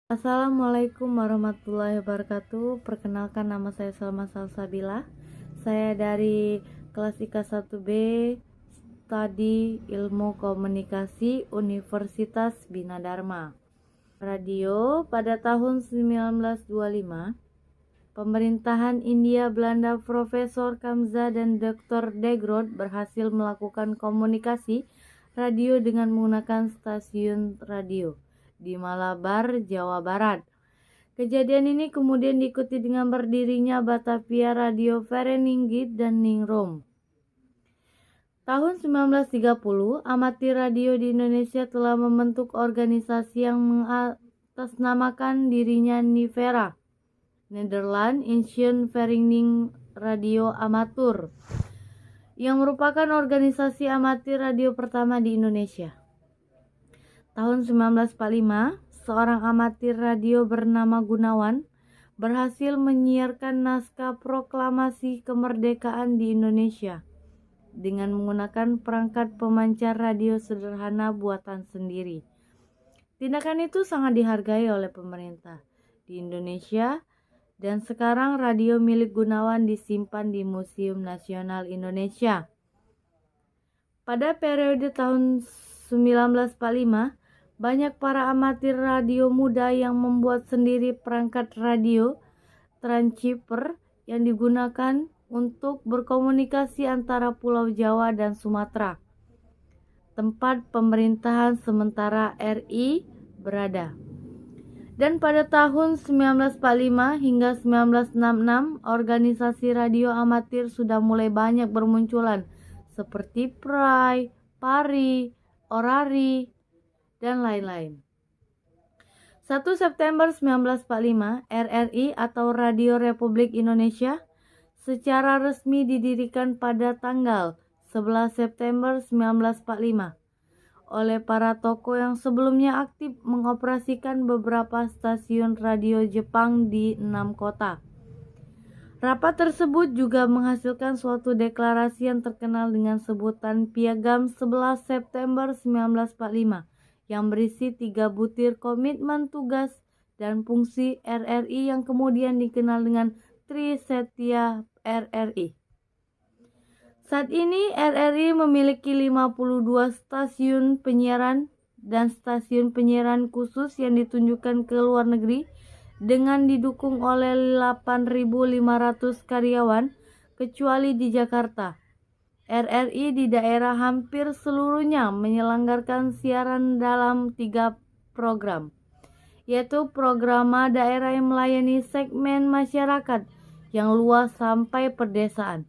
Assalamualaikum warahmatullahi wabarakatuh. Perkenalkan, nama saya Salma Salsabila. Saya dari kelas IKA 1B Studi Ilmu Komunikasi Universitas Bina Dharma. Radio pada tahun 1925, pemerintahan India Belanda Profesor Kamza dan Dr. de Groot berhasil melakukan komunikasi radio dengan menggunakan stasiun radio di Malabar, Jawa Barat. Kejadian ini kemudian diikuti dengan berdirinya Batavia Radio Vereniging dan Ningrum. Tahun 1930, amatir radio di Indonesia telah membentuk organisasi yang mengatasnamakan dirinya NIVERA, Nederland Initiation Vereniging Radio Amateur, yang merupakan organisasi amatir radio pertama di Indonesia. Tahun 1945, seorang amatir radio bernama Gunawan berhasil menyiarkan naskah proklamasi kemerdekaan di Indonesia dengan menggunakan perangkat pemancar radio sederhana buatan sendiri. Tindakan itu sangat dihargai oleh pemerintah di Indonesia, dan sekarang radio milik Gunawan disimpan di Museum Nasional Indonesia. Pada periode tahun 1945, banyak para amatir radio muda yang membuat sendiri perangkat radio transceiver yang digunakan untuk berkomunikasi antara Pulau Jawa dan Sumatera, tempat pemerintahan sementara RI berada. Dan pada tahun 1945 hingga 1966, organisasi radio amatir sudah mulai banyak bermunculan seperti PRI, PARI, ORARI, dan lain-lain. 1 September 1945, RRI atau Radio Republik Indonesia secara resmi didirikan pada tanggal 11 September 1945 oleh para tokoh yang sebelumnya aktif mengoperasikan beberapa stasiun radio Jepang di 6 kota. Rapat tersebut juga menghasilkan suatu deklarasi yang terkenal dengan sebutan Piagam 11 September 1945 yang berisi 3 butir komitmen tugas dan fungsi RRI yang kemudian dikenal dengan Trisetia RRI. Saat ini RRI memiliki 52 stasiun penyiaran dan stasiun penyiaran khusus yang ditunjukkan ke luar negeri dengan didukung oleh 8.500 karyawan kecuali di Jakarta. RRI di daerah hampir seluruhnya menyelenggarakan siaran dalam 3 program, yaitu programa daerah yang melayani segmen masyarakat yang luas sampai pedesaan,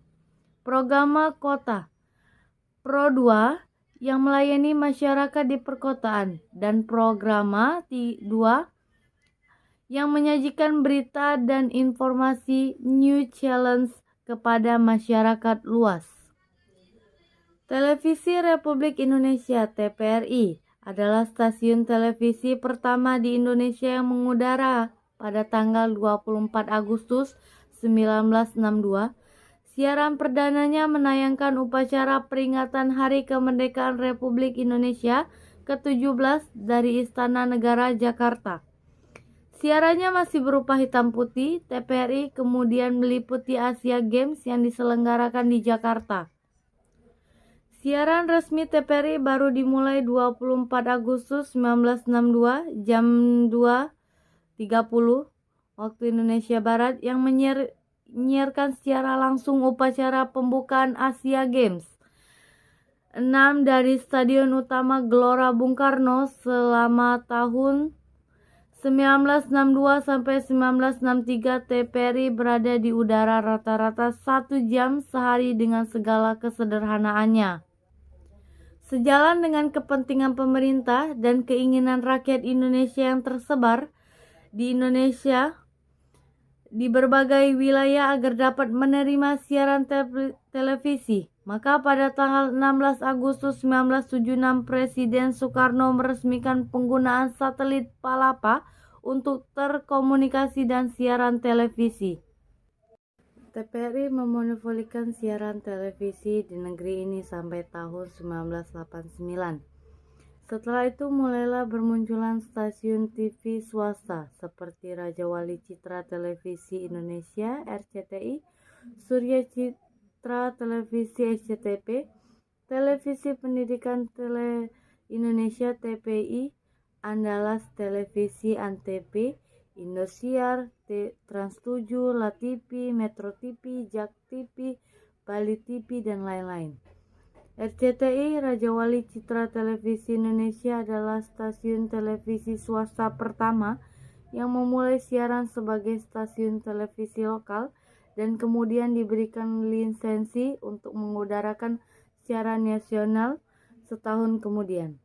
programa kota, Pro 2 yang melayani masyarakat di perkotaan, dan programa 2 yang menyajikan berita dan informasi New Challenge kepada masyarakat luas. Televisi Republik Indonesia (TVRI) adalah stasiun televisi pertama di Indonesia yang mengudara pada tanggal 24 Agustus 1962. Siaran perdananya menayangkan upacara peringatan Hari Kemerdekaan Republik Indonesia ke-17 dari Istana Negara Jakarta. Siarannya masih berupa hitam putih. TVRI kemudian meliputi Asia Games yang diselenggarakan di Jakarta. Siaran resmi TVRI baru dimulai 24 Agustus 1962 jam 2.30 waktu Indonesia Barat yang menyiarkan secara langsung upacara pembukaan Asia Games 6 dari Stadion Utama Gelora Bung Karno selama tahun 1962 sampai 1963. TVRI berada di udara rata-rata 1 jam sehari dengan segala kesederhanaannya. Sejalan dengan kepentingan pemerintah dan keinginan rakyat Indonesia yang tersebar di Indonesia di berbagai wilayah agar dapat menerima siaran televisi, maka pada tanggal 16 Agustus 1976 Presiden Soekarno meresmikan penggunaan satelit Palapa untuk terkomunikasi dan siaran televisi. TVRI memonopolikan siaran televisi di negeri ini sampai tahun 1989. Setelah itu mulailah bermunculan stasiun TV swasta seperti Raja Wali Citra Televisi Indonesia (RCTI), Surya Citra Televisi (SCTP), Televisi Pendidikan Tele Indonesia (TPI), Andalas Televisi Antv, Indosiar, Trans 7, La TV, Metro TV, Jak TV, Bali TV, dan lain-lain. RCTI Raja Wali Citra Televisi Indonesia adalah stasiun televisi swasta pertama yang memulai siaran sebagai stasiun televisi lokal dan kemudian diberikan lisensi untuk mengudarakan siaran nasional setahun kemudian.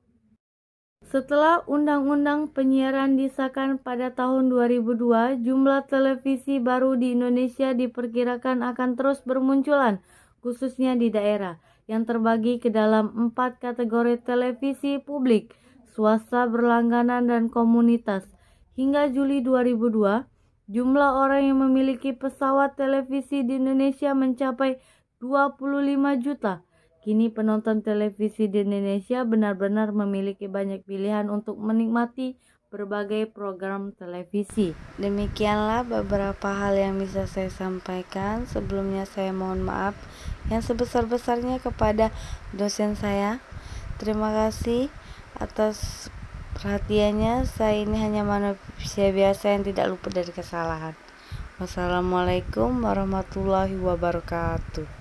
Setelah Undang-Undang Penyiaran disahkan pada tahun 2002, jumlah televisi baru di Indonesia diperkirakan akan terus bermunculan, khususnya di daerah, yang terbagi ke dalam 4 kategori: televisi publik, swasta berlangganan, dan komunitas. Hingga Juli 2002, jumlah orang yang memiliki pesawat televisi di Indonesia mencapai 25 juta. Kini penonton televisi di Indonesia benar-benar memiliki banyak pilihan untuk menikmati berbagai program televisi. Demikianlah beberapa hal yang bisa saya sampaikan. Sebelumnya saya mohon maaf yang sebesar-besarnya kepada dosen saya. Terima kasih atas perhatiannya. Saya ini hanya manusia biasa yang tidak luput dari kesalahan. Wassalamualaikum warahmatullahi wabarakatuh.